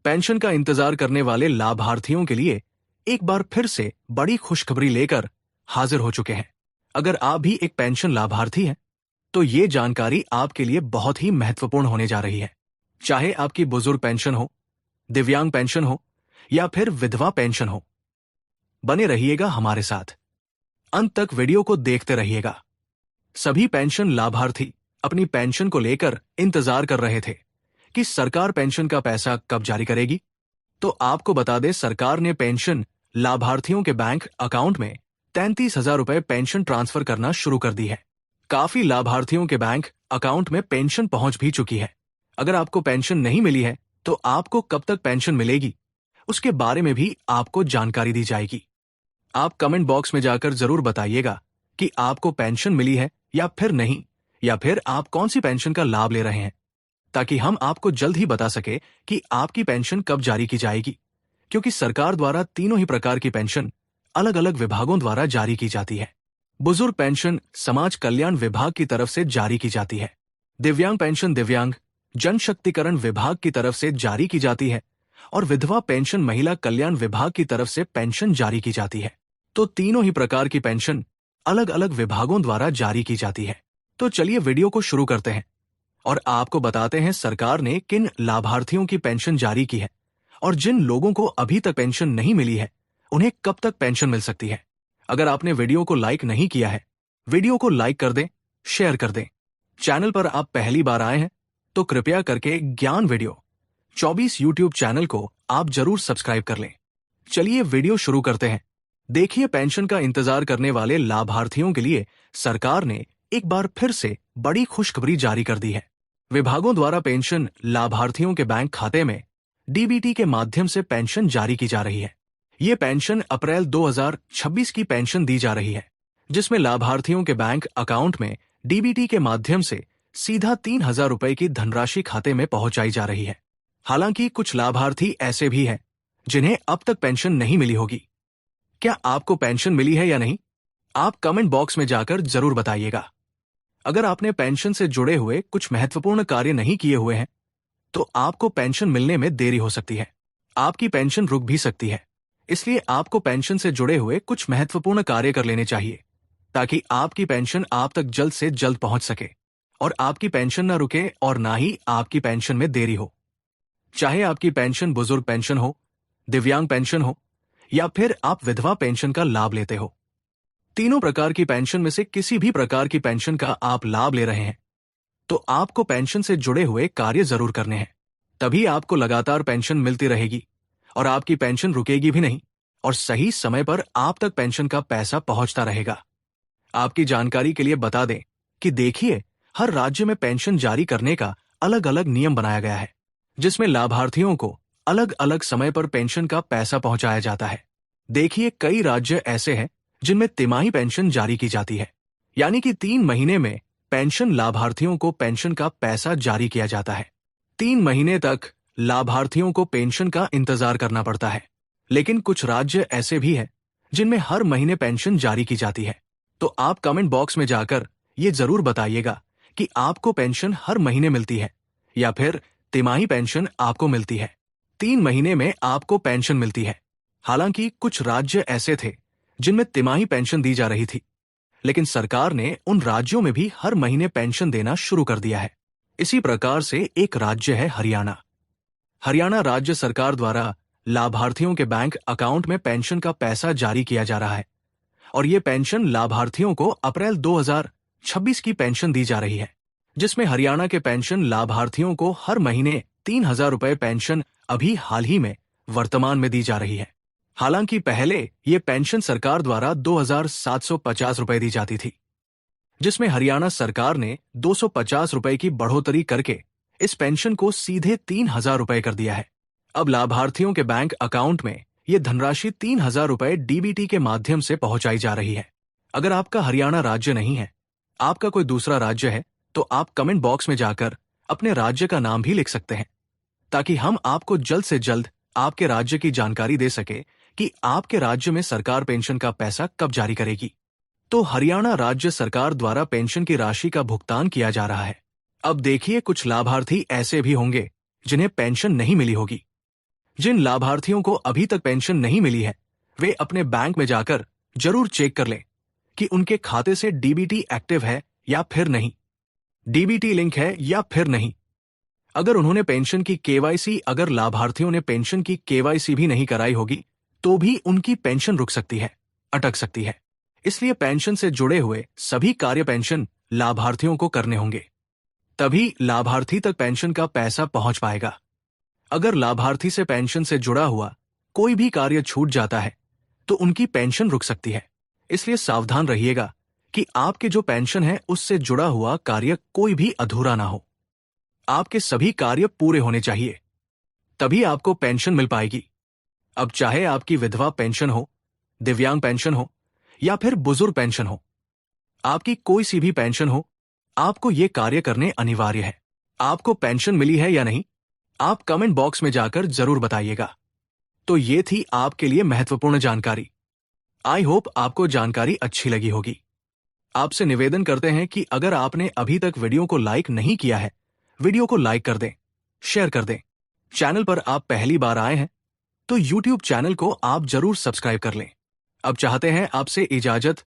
Pension का इंतजार करने वाले लाभार्थियों के लिए एक बार फिर से बड़ी खुशखबरी लेकर हाजिर हो चुके हैं। अगर आप भी एक पेंशन लाभार्थी हैं, तो ये जानकारी आपके लिए बहुत ही महत्वपूर्ण होने जा रही है। चाहे आपकी बुजुर्ग पेंशन हो, दिव्यांग पेंशन हो या फिर विधवा पेंशन हो, बने रहिएगा हमारे साथ। अंत तक वीडियो को देखते रहिएगा। सभी पेंशन लाभार्थी अपनी पेंशन को लेकर इंतजार कर रहे थे कि सरकार पेंशन का पैसा कब जारी करेगी। तो आपको बता दें, सरकार ने पेंशन लाभार्थियों के बैंक अकाउंट में 33,000 रुपए पेंशन ट्रांसफर करना शुरू कर दी है। काफी लाभार्थियों के बैंक अकाउंट में पेंशन पहुंच भी चुकी है। अगर आपको पेंशन नहीं मिली है तो आपको कब तक पेंशन मिलेगी, उसके बारे में भी आपको जानकारी दी जाएगी। आप कमेंट बॉक्स में जाकर जरूर बताइएगा कि आपको पेंशन मिली है या फिर नहीं, या फिर आप कौन सी पेंशन का लाभ ले रहे हैं, ताकि हम आपको जल्द ही बता सके कि आपकी पेंशन कब जारी की जाएगी। क्योंकि सरकार द्वारा तीनों ही प्रकार की पेंशन अलग अलग विभागों द्वारा जारी की जाती है। बुजुर्ग पेंशन समाज कल्याण विभाग की तरफ से जारी की जाती है। दिव्यांग पेंशन दिव्यांग जनशक्तिकरण विभाग की तरफ से जारी की जाती है और विधवा पेंशन महिला कल्याण विभाग की तरफ से पेंशन जारी की जाती है। तो तीनों ही प्रकार की पेंशन अलग अलग विभागों द्वारा जारी की जाती है। तो चलिए वीडियो को शुरू करते हैं और आपको बताते हैं सरकार ने किन लाभार्थियों की पेंशन जारी की है और जिन लोगों को अभी तक पेंशन नहीं मिली है उन्हें कब तक पेंशन मिल सकती है। अगर आपने वीडियो को लाइक नहीं किया है, वीडियो को लाइक कर दें, शेयर कर दें। चैनल पर आप पहली बार आए हैं तो कृपया करके ज्ञान वीडियो 24 यूट्यूब चैनल को आप जरूर सब्सक्राइब कर लें। चलिए वीडियो शुरू करते हैं। देखिए, पेंशन का इंतजार करने वाले लाभार्थियों के लिए सरकार ने एक बार फिर से बड़ी खुशखबरी जारी कर दी है। विभागों द्वारा पेंशन लाभार्थियों के बैंक खाते में डीबीटी के माध्यम से पेंशन जारी की जा रही है। ये पेंशन अप्रैल 2026 की पेंशन दी जा रही है, जिसमें लाभार्थियों के बैंक अकाउंट में डीबीटी के माध्यम से सीधा 3,000 रुपए की धनराशि खाते में पहुंचाई जा रही है। हालांकि कुछ लाभार्थी ऐसे भी हैं जिन्हें अब तक पेंशन नहीं मिली होगी। क्या आपको पेंशन मिली है या नहीं, आप कमेंट बॉक्स में जाकर जरूर बताइएगा। अगर आपने पेंशन से जुड़े हुए कुछ महत्वपूर्ण कार्य नहीं किए हुए हैं तो आपको पेंशन मिलने में देरी हो सकती है। आपकी पेंशन रुक भी सकती है। इसलिए आपको पेंशन से जुड़े हुए कुछ महत्वपूर्ण कार्य कर लेने चाहिए ताकि आपकी पेंशन आप तक जल्द से जल्द पहुंच सके और आपकी पेंशन न रुके और ना ही आपकी पेंशन में देरी हो। चाहे आपकी पेंशन बुजुर्ग पेंशन हो, दिव्यांग पेंशन हो या फिर आप विधवा पेंशन का लाभ लेते हो, तीनों प्रकार की पेंशन में से किसी भी प्रकार की पेंशन का आप लाभ ले रहे हैं तो आपको पेंशन से जुड़े हुए कार्य जरूर करने हैं। तभी आपको लगातार पेंशन मिलती रहेगी और आपकी पेंशन रुकेगी भी नहीं और सही समय पर आप तक पेंशन का पैसा पहुंचता रहेगा। आपकी जानकारी के लिए बता दें कि देखिए, हर राज्य में पेंशन जारी करने का अलग अलग नियम बनाया गया है, जिसमें लाभार्थियों को अलग अलग समय पर पेंशन का पैसा पहुंचाया जाता है। देखिए, कई राज्य ऐसे हैं जिनमें तिमाही पेंशन जारी की जाती है, यानी कि 3 महीने में पेंशन लाभार्थियों को पेंशन का पैसा जारी किया जाता है। 3 महीने तक लाभार्थियों को पेंशन का इंतजार करना पड़ता है। लेकिन कुछ राज्य ऐसे भी हैं जिनमें हर महीने पेंशन जारी की जाती है। तो आप कमेंट बॉक्स में जाकर ये जरूर बताइएगा कि आपको पेंशन हर महीने मिलती है या फिर तिमाही पेंशन आपको मिलती है। 3 महीने में आपको पेंशन मिलती है। हालांकि कुछ राज्य ऐसे थे जिनमें तिमाही पेंशन दी जा रही थी, लेकिन सरकार ने उन राज्यों में भी हर महीने पेंशन देना शुरू कर दिया है। इसी प्रकार से एक राज्य है हरियाणा। हरियाणा राज्य सरकार द्वारा लाभार्थियों के बैंक अकाउंट में पेंशन का पैसा जारी किया जा रहा है और ये पेंशन लाभार्थियों को अप्रैल 2026 की पेंशन दी जा रही है, जिसमें हरियाणा के पेंशन लाभार्थियों को हर महीने 3,000 रुपए पेंशन अभी हाल ही में वर्तमान में दी जा रही है। हालांकि पहले ये पेंशन सरकार द्वारा 2,750 रुपए दी जाती थी, जिसमें हरियाणा सरकार ने 250 रुपए की बढ़ोतरी करके इस पेंशन को सीधे 3,000 रुपए कर दिया है। अब लाभार्थियों के बैंक अकाउंट में ये धनराशि 3,000 रुपए डीबीटी के माध्यम से पहुंचाई जा रही है। अगर आपका हरियाणा राज्य नहीं है, आपका कोई दूसरा राज्य है, तो आप कमेंट बॉक्स में जाकर अपने राज्य का नाम भी लिख सकते हैं, ताकि हम आपको जल्द से जल्द आपके राज्य की जानकारी दे सके कि आपके राज्य में सरकार पेंशन का पैसा कब जारी करेगी। तो हरियाणा राज्य सरकार द्वारा पेंशन की राशि का भुगतान किया जा रहा है। अब देखिए, कुछ लाभार्थी ऐसे भी होंगे जिन्हें पेंशन नहीं मिली होगी। जिन लाभार्थियों को अभी तक पेंशन नहीं मिली है, वे अपने बैंक में जाकर जरूर चेक कर लें कि उनके खाते से डीबीटी एक्टिव है या फिर नहीं, डीबीटी लिंक है या फिर नहीं। अगर उन्होंने पेंशन की केवाईसी अगर लाभार्थियों ने पेंशन की केवाईसी भी नहीं कराई होगी तो भी उनकी पेंशन रुक सकती है, अटक सकती है। इसलिए पेंशन से जुड़े हुए सभी कार्य पेंशन लाभार्थियों को करने होंगे, तभी लाभार्थी तक पेंशन का पैसा पहुंच पाएगा। अगर लाभार्थी से पेंशन से जुड़ा हुआ कोई भी कार्य छूट जाता है तो उनकी पेंशन रुक सकती है। इसलिए सावधान रहिएगा कि आपके जो पेंशन है उससे जुड़ा हुआ कार्य कोई भी अधूरा ना हो। आपके सभी कार्य पूरे होने चाहिए, तभी आपको पेंशन मिल पाएगी। अब चाहे आपकी विधवा पेंशन हो, दिव्यांग पेंशन हो या फिर बुजुर्ग पेंशन हो, आपकी कोई सी भी पेंशन हो, आपको ये कार्य करने अनिवार्य है। आपको पेंशन मिली है या नहीं, आप कमेंट बॉक्स में जाकर जरूर बताइएगा। तो ये थी आपके लिए महत्वपूर्ण जानकारी। आई होप आपको जानकारी अच्छी लगी होगी। आपसे निवेदन करते हैं कि अगर आपने अभी तक वीडियो को लाइक नहीं किया है, वीडियो को लाइक कर दें, शेयर कर दें। चैनल पर आप पहली बार आए हैं तो YouTube चैनल को आप जरूर सब्सक्राइब कर लें। अब चाहते हैं आपसे इजाजत,